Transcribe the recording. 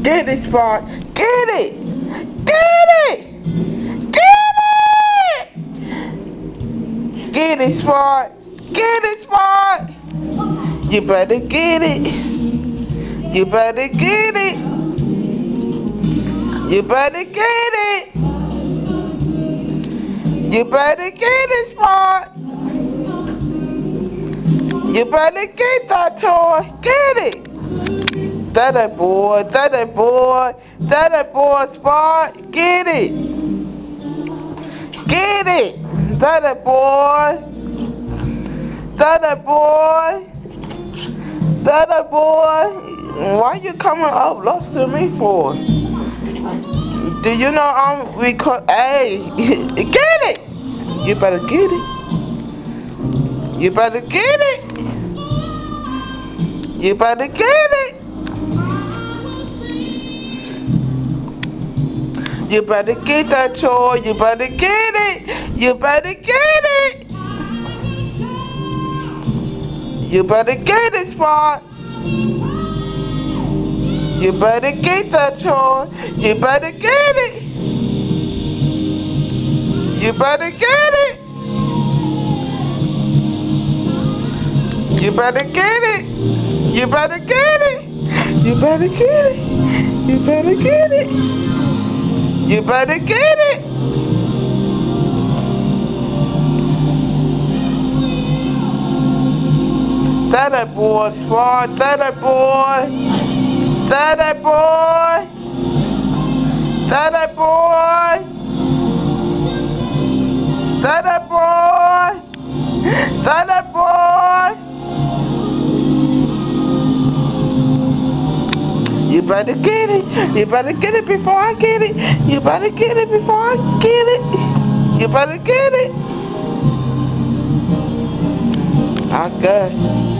Get it, Spot. Get it. Get it. Get it. Get it, Spot. Get it, Spot. You better get it. You better get it. You better get it. You better get it, Spot. You better get that toy. Get it. That boy. That boy. That boy, Spot. Get it. Get it. That boy. That boy. That boy. Why you coming up close to me for? Do you know I'm hey, get it. You better get it. You better get it. You better get it. You better get that toy. You better get it. You better get it. You better get it, Spot. You better get that toy. You better get it. You better get it. You better get it. You better get it. You better get it. You better get it. You better get it. That boy, Spot. That boy. That boy. That boy. That boy. That boy. You better get it. You better get it before I get it. You better get it before I get it. You better get it. I guess.